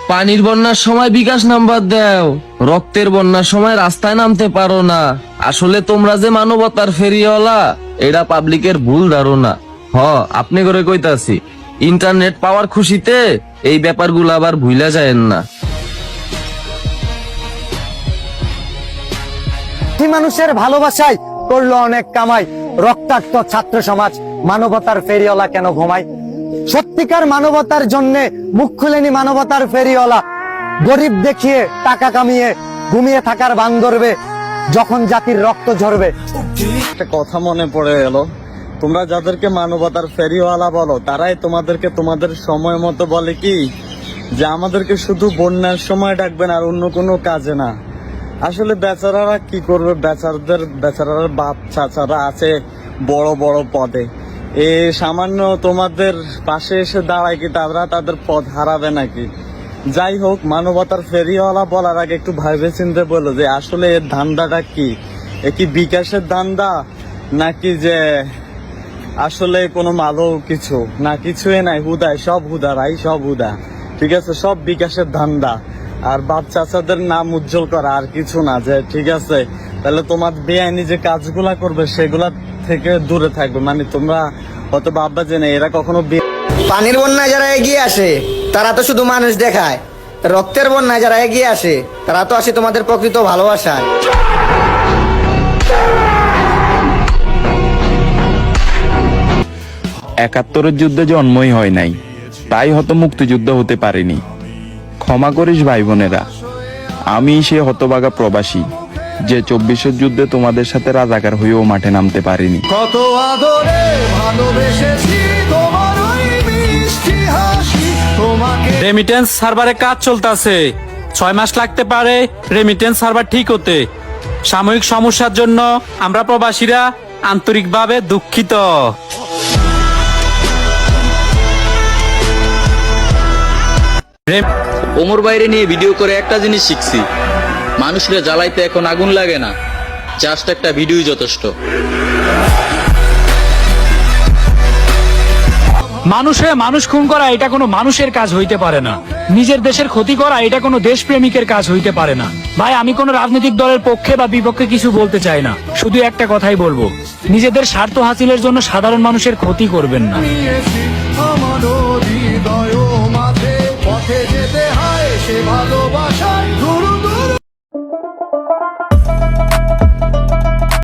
পানির বন্যার সময় বিকাশ নাম্বার দাও, রক্তের বন্যার সময় রাস্তায় নামতে পারো না। আসলে তোমরা যে মানবতার ফেরিওয়ালা, এটা পাবলিকের ভুল ধারণা। আপনি করে কইতাছি, ইন্টারনেট পাওয়ার খুশিতে এই ব্যাপারগুলো আবার ভুলা যায়েন না। মানুষের ভালোবাসায় করলো অনেক কামাই, রক্তাক্ত ছাত্র সমাজ মানবতার ফেরিওয়ালা কেন ঘুমায়? সত্যিকার মানবতার জন্য মুখ খুলেনি মানবতার ফেরিওয়ালা। গরিব দেখিয়ে টাকা কামিয়ে ঘুমিয়ে থাকার বান ধরবে যখন জাতির রক্ত ঝরবে। একটা কথা মনে পড়ে গেল, তোমরা যাদেরকে মানবতার ফেরিওয়ালা বলো তারাই তোমাদেরকে তোমাদের সময় মতো বলে কি যে আমাদেরকে শুধু বন্যার সময় ডাকবেন আর অন্য কোনো কাজে না। আসলে বেচারারা কি করবে, বেচারার বাপ চাচারা আছে বড় বড় পদে, এ সামান্য তোমাদের পাশে এসে দাঁড়ায় কি তারা তাদের পদ হারাবে নাকি? যাই হোক, মানবতার ফেরিওয়ালা বলার আগে একটু ভাইবে চিন্তে বলো যে আসলে এর ধান্দাটা কি, এ কি বিকাশের ধান্দা নাকি যে আসলে কোনো ভালো কিছু না? কিছুই নাই, হুদায় সব হুদারাই, সব হুদা, ঠিক আছে, সব বিকাশের ধান্দা আর বাপ চাচাদের নাম উজ্জ্বল করা, আর কিছু না। যে ঠিক আছে, তাহলে তোমার বেআইনি যে কাজগুলা করবে সেগুলা থেকে দূরে থাকবে। মানে তোমরা হয়তো ভাববা যে না, এরা কখনো পানির বন্যায় যারা এগিয়ে আসে তারা তো শুধু মানুষ দেখায়, রক্তের বন্যায় যারা এগিয়ে আসে তারা তো আসে তোমাদের প্রকৃত ভালোবাসায়। ৭১-এর যুদ্ধে জন্মই হয় নাই, তাই হয়তো মুক্তিযুদ্ধ হতে পারেনি। ক্ষমা করিস ভাই বোনেরা, আমি সে হতভাগা প্রবাসী যে ২৪-এর যুদ্ধে তোমাদের সাথে রাজাকার হয়েও মাঠে নামতে পারিনি। কত আদরে ভালোবেসেছি তোমার ওই মিষ্টি হাসি, তোমাকে। রেমিটেন্স সার্ভারে কাজ চলতেছে, ৬ মাস লাগতে পারে রেমিটেন্স সার্ভার ঠিক হতে। সাময়িক সমস্যার জন্য আমরা প্রবাসীরা আন্তরিকভাবে দুঃখিত। ওমর বাইরে নিয়ে ভিডিও করে একটা জিনিস শিখছি, মানুষরে জ্বালাইতে এখন আগুন লাগে না, জাস্ট একটা ভিডিওই যথেষ্ট। মানুষ খুন করা এটা কোনো মানুষের কাজ হইতে পারে না, নিজের দেশের ক্ষতি করা এটা কোনো দেশপ্রেমিকের কাজ হইতে পারে না। ভাই, আমি কোনো রাজনৈতিক দলের পক্ষে বা বিপক্ষে কিছু বলতে চাই না, শুধু একটা কথাই বলবো, নিজেদের স্বার্থ হাসিলের জন্য সাধারণ মানুষের ক্ষতি করবেন না। আমারও হৃদয় মাঝে পথে যেতে হয় সে ভালোবাসায়।